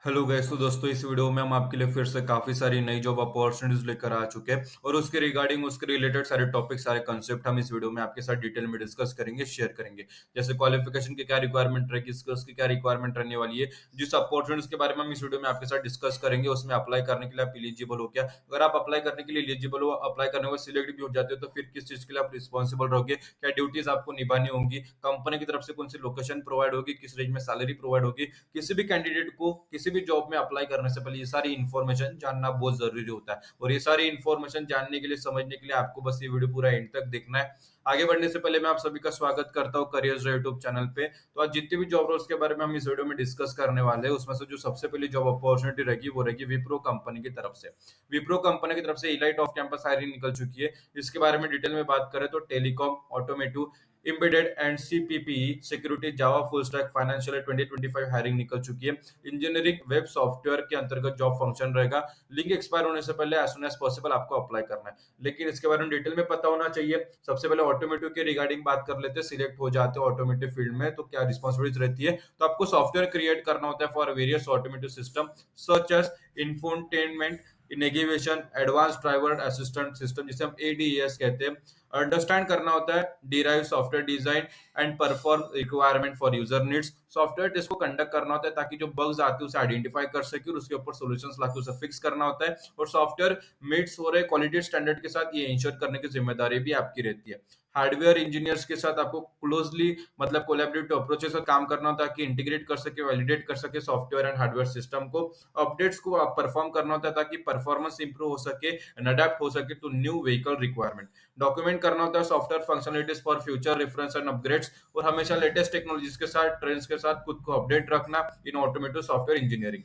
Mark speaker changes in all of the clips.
Speaker 1: Hello guys, तो दोस्तों इस वीडियो में हम आपके लिए फिर से काफी सारी नई जॉब अपॉर्चुनिटीज लेकर आ चुके हैं और उसके रिगार्डिंग उसके रिलेटेड सारे टॉपिक सारे कंसेप्ट हम इस वीडियो में आपके साथ डिटेल में डिस्कस करेंगे, शेयर करेंगे। जैसे क्वालिफिकेशन की क्या रिक्वायरमेंट रहेगी, स्किल्स की क्या रिक्वायरमेंट रहने वाली है, जिस अपॉर्चुनिटीज के बारे में हम इस वीडियो में आपके साथ डिस्कस करेंगे उसमें अप्लाई करने के लिए आप एलिजिबल हो क्या, अगर आप अप्लाई करने के लिए एलिजिबल हो, अप्लाई करने में सिलेक्ट भी हो जाते हो तो फिर किस चीज के लिए आप रिस्पॉन्सिबल रहोगे, क्या ड्यूटीज आपको निभानी होंगी, कंपनी की तरफ से कौन सी लोकेशन प्रोवाइड होगी, किस रेंज में सैलरी प्रोवाइड होगी। किसी भी कैंडिडेट को किसी भी जॉब में अप्लाई करने से पहले ये सारी इन्फॉर्मेशन जानना बहुत जरूरी होता है और ये सारी इन्फॉर्मेशन जानने के लिए, समझने के लिए आपको बस ये वीडियो पूरा एंड तक देखना है। आगे बढ़ने से पहले मैं आप सभी का स्वागत करता हूँ करियर्स यूट्यूब चैनल पे। तो आज जितनी भी जॉब रोल्स के बारे में हम इस वीडियो में डिस्कस करने वाले हैं उसमें से जो सबसे पहली जॉब अपॉर्चुनिटी रहेगी वो रहेगी विप्रो कंपनी की तरफ से। विप्रो कंपनी की तरफ से इलाइट ऑफ कैंपस हायरिंग निकल चुकी है। इसके बारे में डिटेल में बात करें तो telecom, automotive, embedded and CPP, security, Java, full stack, financial 2025 hiring निकल चुकी है। इंजीनियरिंग वेब सॉफ्टवेयर के अंतर्गत जॉब फंक्शन रहेगा। लिंक एक्सपायर होने से पहले एज सुन एज पॉसिबल आपको अप्लाई करना है, लेकिन इसके बारे में डिटेल में पता होना चाहिए। सबसे पहले ऑटोमेटिव के रिगार्डिंग बात कर लेते हैं। सिलेक्ट हो जाते हो ऑटोमेटिव फील्ड में तो क्या रिस्पॉन्सिबिलिटीज रहती है, तो आपको सॉफ्टवेयर क्रिएट करना होता है for various automotive system such as infotainment, navigation, advance driver assistant system जिसे हम एडीएस कहते हैं। अंडरस्टैंड करना होता है derive software design and perform requirement for user needs. Software test को कंडक्ट करना होता है ताकि जो बग्स आते हैं उसे आइडेंटिफाई कर सके और उसके ऊपर सॉल्यूशंस लाके उसे फिक्स करना होता है। और सॉफ्टवेयर मीट्स हो रहे क्वालिटी स्टैंडर्ड के साथ ये इंश्योर करने की जिम्मेदारी भी आपकी रहती है। हार्डवेयर इंजीनियर्स के साथ आपको क्लोजली मतलब कोलैबोरेटिव अप्रोच से काम करना होता है ताकि इंटीग्रेट कर सके, वैलिडेट कर सके सॉफ्टवेयर एंड हार्डवेयर सिस्टम को। अपडेट्स को आप परफॉर्म करना होता है ताकि परफॉर्मेंस इंप्रूव हो सके एंड अडेप्ट हो सके to new vehicle requirement. Document करना होता है software functionalities for future reference and upgrades और हमेशा लेटेस्ट टेक्नोलॉजीज के साथ, ट्रेंड्स के साथ खुद को अपडेट रखना in automotive software engineering.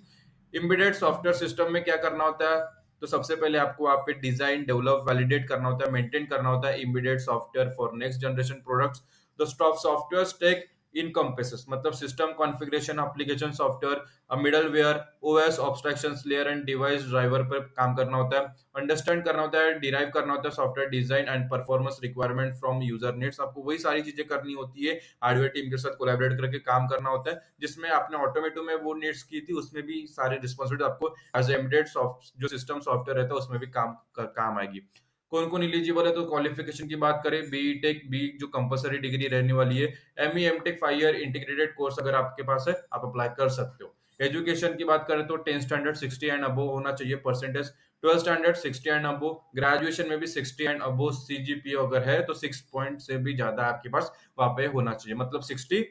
Speaker 1: Embedded software system में क्या करना होता है, तो सबसे पहले आपको वहाँ पे डिजाइन, डेवलप, वैलिडेट करना होता है, मेंटेन करना होता है embedded software for next generation products. The stop software stack encompasses मतलब system configuration, application software, middleware, OS obstruction layer and device driver पर काम करना होता है। अंडरस्टैंड करना होता है, डिराइव करना होता है software design and performance requirement from user needs. आपको वही सारी चीजें करनी होती है, हार्डवेयर टीम के साथ कोलैबोरेट करके काम करना होता है। जिसमें आपने ऑटोमेटिव में वो नीड्स की थी उसमें भी सारी रिस्पॉन्सिबिलिटी आपको एज एम्बेडेड सॉफ्ट जो सिस्टम सॉफ्टवेयर रहता है उसमें भी काम आएगी। कौन कौन एलिजिबल है, तो क्वालिफिकेशन की बात करें बी टेक बी जो कंपलसरी डिग्री रहने वाली है। ME M tech 5 year integrated course अगर आपके पास है आप अप्लाई कर सकते हो। एजुकेशन की बात करें तो 10 स्टैंडर्ड 60 एंड अबो होना चाहिए percentage. 12 standard 60 and above, graduation में भी 60 एंड अबो, सीजीपीए अगर है तो 6 पॉइंट से भी ज्यादा आपके पास वहां पे होना चाहिए, मतलब 60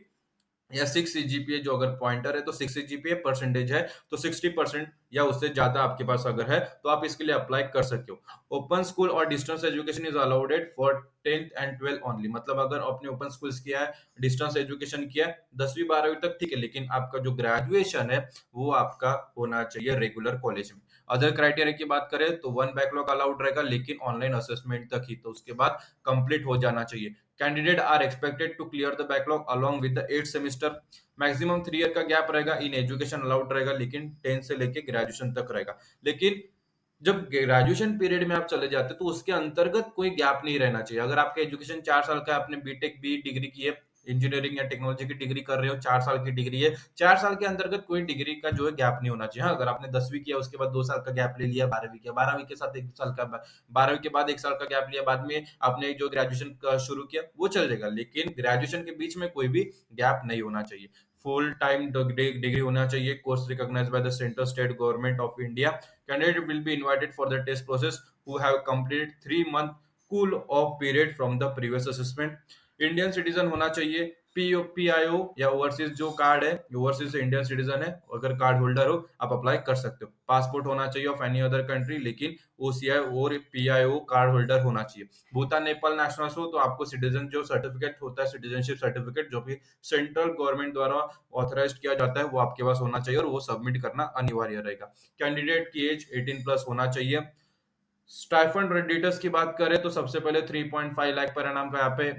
Speaker 1: या 6 सीजीपीए जो अगर पॉइंटर है तो 6 सीजीपीए परसेंटेज है तो 60% या उससे ज्यादा आपके पास अगर है तो आप इसके लिए अप्लाई कर सकते हो। ओपन स्कूल और distance education is allowed for 10th and 12 only, मतलब अगर आपने ओपन स्कूल्स किया है, डिस्टेंस एजुकेशन किया है 10वीं 12वीं तक ठीक है, लेकिन आपका जो ग्रेजुएशन है वो आपका होना चाहिए रेगुलर कॉलेज में। अदर क्राइटेरिया की बात करें तो 1 बैकलॉग अलाउड रहेगा लेकिन ऑनलाइन असेसमेंट तक ही, तो उसके बाद कंप्लीट हो जाना चाहिए। Candidate are expected to clear the backlog along with the 8 semester. Maximum 3 year का गैप रहेगा इन एजुकेशन अलाउड रहेगा, लेकिन 10 से लेके ग्रेजुएशन तक रहेगा। लेकिन जब ग्रेजुएशन पीरियड में आप चले जाते हैं तो उसके अंतर्गत कोई गैप नहीं रहना चाहिए। अगर आपका एजुकेशन 4 साल का है, आपने बीटेक बी डिग्री की है, इंजीनियरिंग या टेक्नोलॉजी की डिग्री कर रहे हो, 4 साल की डिग्री है, 4 साल के अंतर्गत कोई डिग्री का जो है गैप नहीं होना चाहिए। हाँ, अगर आपने 10वीं किया उसके बाद 2 साल का गैप ले लिया, 12वीं किया, 12वीं के साथ 1 साल का, 12वीं के बाद 1 साल का गैप लिया, बाद में आपने जो ग्रेजुएशन शुरू किया वो चल जाएगा, लेकिन ग्रेजुएशन के बीच में कोई भी गैप नहीं होना चाहिए। फुल टाइम डिग्री होना चाहिए, course recognized by the central state government of India. Candidate will be invited for the test process who have completed 3 month cool off period from the previous assessment। Indian citizen होना चाहिए, PO या overseas जो card है, overseas से Indian citizen है, अगर card holder हो आप अप्लाई कर सकते हो। पासपोर्ट होना चाहिए ऑफ एनी अदर कंट्री, लेकिन ओसीआई और पीआईओ कार्ड होल्डर होना चाहिए। भूटान नेपाल नेशनल्स हो तो आपको सिटीजन जो सर्टिफिकेट होता है, सिटीजनशिप सर्टिफिकेट जो भी सेंट्रल गवर्नमेंट द्वारा ऑथराइज किया जाता है वो आपके पास होना चाहिए और वो सबमिट करना अनिवार्य रहेगा। कैंडिडेट की एज 18 प्लस होना चाहिए। स्टाइफंड रेडिटर्स की बात करें तो सबसे पहले 3.5 लाख पर एनम का यहाँ पे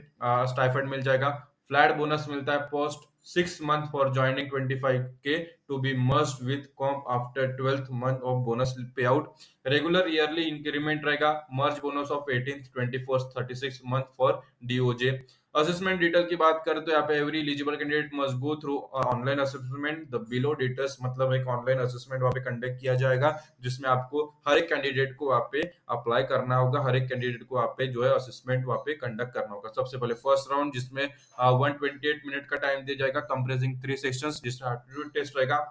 Speaker 1: स्टाइफंड मिल जाएगा। फ्लैट बोनस मिलता है post 6 month for joining 25K to be must with comp after 12th month of bonus pay out. Regular yearly increment रहेगा, merge bonus of 18th 24th 36 month for DOJ. Assessment detail की बात करें तो यहाँ पे every eligible candidate must go through online assessment the below details, मतलब एक online assessment वहाँ पे कंडक्ट किया जाएगा, जिसमें आपको हर एक कैंडिडेट को वहाँ पे अप्लाई करना होगा, हर एक कैंडिडेट को वहाँ पे जो है असेसमेंट वहाँ पे कंडक्ट करना होगा। सबसे पहले फर्स्ट राउंड जिसमें 128 मिनट का टाइम दिया जाएगा, कंप्रेसिंग 3 सेक्शंस, जिसमें एप्टीट्यूड टेस्ट रहेगा,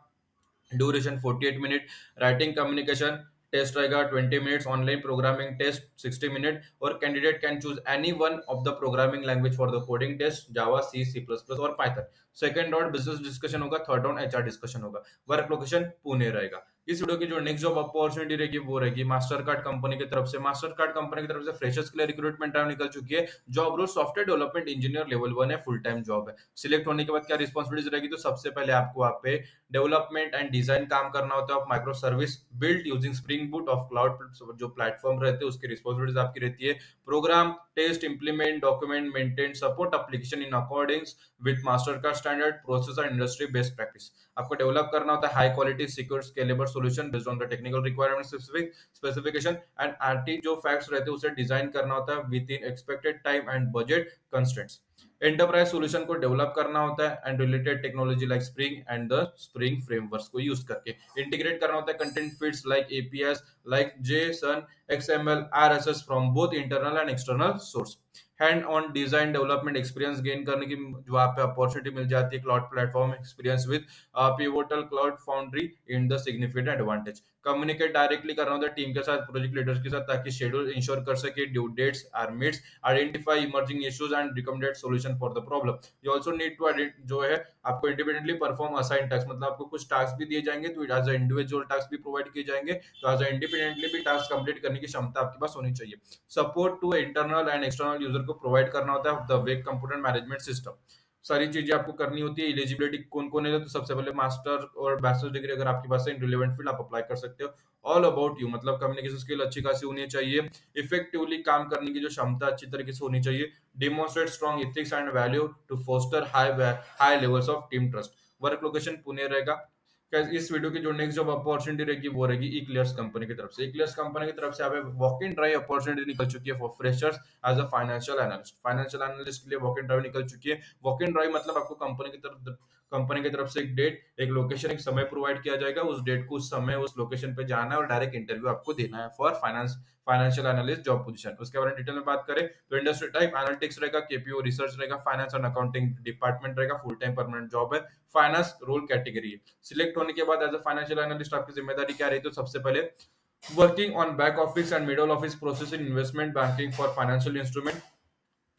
Speaker 1: duration 48 minute, writing communication test रहेगा 20 minutes, online programming test 60 minute, और candidate can choose any one of the programming language for the coding test, Java, C, C plus plus और Python. Second round business discussion होगा, third round HR discussion होगा। Work location Pune रहेगा। इस video की जो next job opportunity रहेगी वो रहेगी मास्टर कार्ड कंपनी की तरफ से। मास्टर कार्ड कंपनी की तरफ से फ्रेशर्स के लिए रिक्रूटमेंट टाइम निकल चुकी है। Job role software development engineer level 1 है, फुल टाइम जॉब है। सिलेक्ट होने के बाद क्या रिस्पॉन्सिबिलिटीज रहेगी, तो सबसे पहले आपको वहाँ पे डेवलपमेंट एंड डिजाइन काम करना होता है of micro service built using spring boot of cloud, जो प्लेटफॉर्म रहते हैं उसकी रिस्पॉन्सिबिलिटीज आपकी रहती है। Program, test, implement, document, maintain, support application in accordance with master का standard process and industry best practice. आपको डेवलप करना होता है high quality secure scalable solution based on the technical requirement specification and RT जो facts रहते हैं उसे design करना होता है with in expected time and budget constraints. Enterprise solution को डेवलप करना होता है and related technology like spring and the spring frameworks को यूज करके इंटीग्रेट करना होता है content feeds like APS like Jason, XML, RSS from both internal and external source. Hand on design development experience gain करने की जो आप पे अपॉर्चुनिटी मिल जाती है, cloud platform experience with pivotal cloud foundry in the significant advantage. Communicate directly करना होता है टीम के साथ, प्रोजेक्ट लीडर्स के साथ, ताकि शेड्यूल इंश्योर कर सके, due dates are meets, identify emerging issues and recommended solution for the problem. You also need to जो है आपको इंडिपेंडेंटली परफॉर्म असाइन टास्क, मतलब आपको कुछ टास्क भी दिए जाएंगे तो एज इंडिविजुअल टास्क भी प्रोवाइड किए जाएंगे, तो एज इंडिपेंडेंटली भी टास्क कंप्लीट करने की क्षमता आपके पास होनी चाहिए। Support to internal and external user को प्रोवाइड करना होता है the web computer management system. सारी चीजें आपको करनी होती है। एलिजिबिलिटी कौन कौन है, तो सबसे पहले मास्टर और बैचलर डिग्री अगर आपके पास है इन रिलेवेंट फील्ड आप अप्लाई कर सकते हो। ऑल अबाउट यू, मतलब कम्युनिकेशन स्किल अच्छी खासी होनी चाहिए, इफेक्टिवली काम करने की जो क्षमता अच्छी तरीके से होनी चाहिए, demonstrate strong ethics and value to foster high levels of team trust. Work location Pune रहेगा। इस वीडियो की जो नेक्स्ट जॉब अपॉर्चुनिटी रहेगी वो रहेगी इक्लियर्स कंपनी की तरफ से। इक्लियर्स कंपनी की तरफ से यहाँ पे वॉक इन ड्राइव अपॉर्चुनिटी निकल चुकी है for freshers as a financial analyst. Financial analyst के लिए वॉक इन ड्राइव निकल चुकी है। वॉक इन ड्राइव मतलब आपको कंपनी की तरफ से एक डेट, एक लोकेशन, एक समय प्रोवाइड किया जाएगा, उस डेट को, उस समय, उस लोकेशन पे जाना है और डायरेक्ट इंटरव्यू आपको देना है for financial analyst job position. उसके बारे में डिटेल में बात करें तो इंडस्ट्री टाइप एनालिटिक्स रहेगा, केपीओ रिसर्च रहेगा, फाइनेंस एंड अकाउंटिंग डिपार्टमेंट रहेगा, फुल टाइम परमानेंट जॉब है, फाइनेंस रोल कैटेगरी है। सिलेक्ट होने के बाद एज अ फाइनेंशियल एनालिस्ट आपकी जिम्मेदारी क्या रही, तो सबसे पहले working on back office and middle office process in investment banking for financial instrument.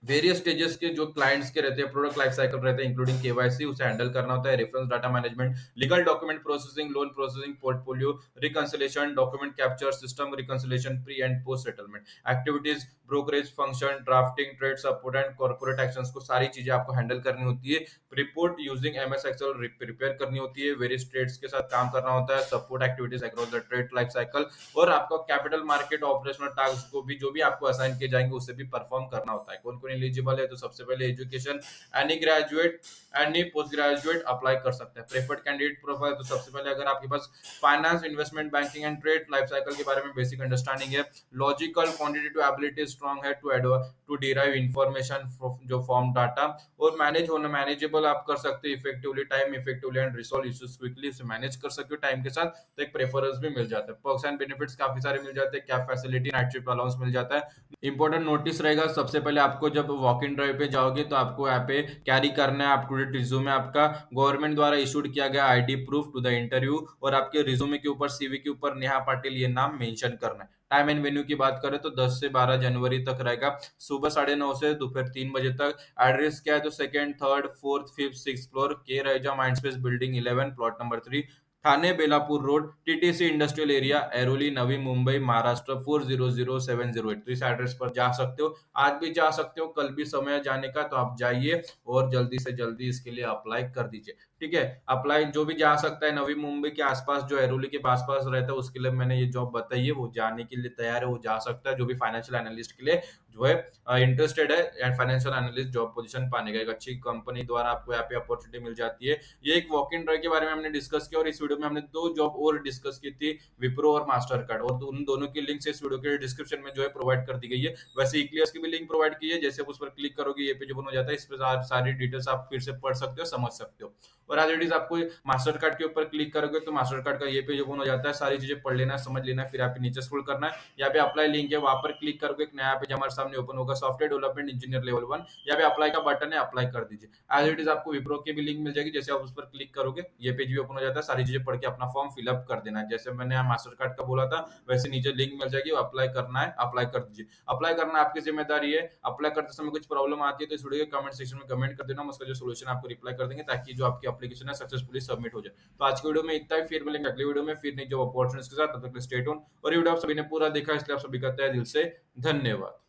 Speaker 1: Various stages के जो क्लाइंट्स के रहते हैं, प्रोडक्ट लाइफ साइकिल रहते हैं, इंक्लूडिंग केवाईसी, उसे हैंडल करना होता है, reference data management, legal document processing, loan processing, portfolio reconciliation, document capture, system reconciliation, pre and post settlement activities, brokerage function, drafting, trade support and corporate actions को सारी चीजें आपको हैंडल करनी होती है। Report using MS Excel prepare करनी होती है, वेरियस ट्रेड्स के साथ काम करना होता है, support activities across the trade life cycle, और आपका कैपिटल मार्केट ऑपरेशनल टास्क को भी जो भी आपको असाइन किए जाएंगे उसे भी परफॉर्म करना होता है। कौन कौन एलिजिबल है, तो सबसे पहले education, any graduate, any post graduate apply कर सकते हैं। प्रेफर्ड कैंडिडेट प्रोफाइल, तो सबसे पहले अगर आपके पास finance, investment banking and trade life cycle के बारे में बेसिक अंडरस्टैंडिंग है, लॉजिकल क्वांटिटेटिव एबिलिटी स्ट्रांग है टू डिराइव इंफॉर्मेशन जो फॉर्म डाटा, और मैनेज होना, मैनेजेबल आप कर सकते हो effectively, time effectively and resolve issues quickly, इसे मैनेज कर सकते हो टाइम के साथ, तो एक प्रेफरेंस भी मिल जाता है। पर्क्स एंड बेनिफिट्स काफी सारे मिल जाते हैं, क्या फैसिलिटी, नाइट शिफ्ट अलाउंस मिल जाता है। इंपॉर्टेंट नोटिस रहेगा, सबसे पहले आपको जब वॉक इन ड्राइव पे जाओगे तो आपको यहाँ पे कैरी करना है आपको रिज्यूमे, आपका गवर्नमेंट द्वारा इशूड किया गया ID proof to the interview, और आपके रिज्यूमे के ऊपर, सीवी के ऊपर नेहा पाटिल ये नाम मेंशन करना है। टाइम एंड वेन्यू की बात करें तो 10 से 12 जनवरी तक रहेगा, सुबह 9:30 से दोपहर 3 बजे तक। एड्रेस क्या है, तो second, third, fourth, fifth, six floor, K Raheja Mindspace building 11 plot number 3, Thane Belapur road, TTC industrial area, Airoli, Navi Mumbai, Maharashtra 400708। तो इस एड्रेस पर जा सकते हो, आज भी जा सकते हो, कल भी समय है जाने का, तो आप जाइए और जल्दी से जल्दी इसके लिए अप्लाई कर दीजिए। ठीक है? अप्लाई जो भी जा सकता है नवी मुंबई के आस-पास जो ऐरोली के आस-पास रहता है उसके लिए मैंने ये जॉब बताई है, वो जाने के लिए तैयार है, वो जा सकता है, जो भी फाइनेंशियल एनालिस्ट के लिए जो है इंटरेस्टेड है and financial analyst job position पाने का। एक अच्छी कंपनी द्वारा आपको यहाँ पे अपॉर्च्युनिटी मिल जाती है। ये एक वॉक इन ड्राइव के बारे में हमने डिस्कस किया और इस वीडियो में हमने 2 जॉब और डिस्कस की थी, विप्रो और मास्टरकार्ड और उन दोनों की लिंक्स इस वीडियो के डिस्क्रिप्शन में जो है प्रोवाइड कर दी गई है। वैसे ईक्लियर्स की भी लिंक प्रोवाइड की है, जैसे आप उस पर क्लिक करोगे ये पेज ओपन हो जाता है, इस पे सारी डिटेल्स आप फिर से पढ़ सकते हो, समझ सकते हो। और एज इट इज आपको मास्टर कार्ड के ऊपर क्लिक करोगे तो मास्टर कार्ड का ये पेज ओपन हो जाता है, सारी चीजें पढ़ लेना है, समझ लेना है, फिर आप नीचे स्क्रॉल करना है, यहाँ पे अप्लाई लिंक है, वहां पर क्लिक करोगे एक नया पेज हमारे सामने ओपन होगा, सॉफ्टवेयर डेवलपमेंट इंजीनियर लेवल 1, यहाँ पे अप्लाई का बटन है, अप्लाई कर दीजिए। एज इट इज आपको विप्रो की भी लिंक मिल जाएगी, जैसे आप उस पर क्लिक करोगे ये पेज भी ओपन हो जाता है, सारी चीजें पढ़ के अपना फॉर्म फिलअप कर देना है, जैसे मैंने यहाँ मास्टर कार्ड का बोला था वैसे नीचे लिंक मिल जाएगी, अप्लाई करना है, अप्लाई कर दीजिए। अप्लाई करना आपकी जिम्मेदारी है, अप्लाई करते समय कुछ प्रॉब्लम आती है तो इस वीडियो के कमेंट सेक्शन में कमेंट कर देना, हम उसका जो सोल्यूशन आपको रिप्लाई कर देंगे ताकि जो आपकी एप्लीकेशन है सक्सेसफुली सबमिट हो जाए। तो आज की वीडियो में इतना ही, फिर मिलेंगे अगली वीडियो में फिर नई जॉब अपॉर्चुनिटीज के साथ, तब तक स्टे ट्यून्ड। और ये वीडियो आप सभी ने पूरा देखा इसलिए आप सभी का तहे दिल से धन्यवाद।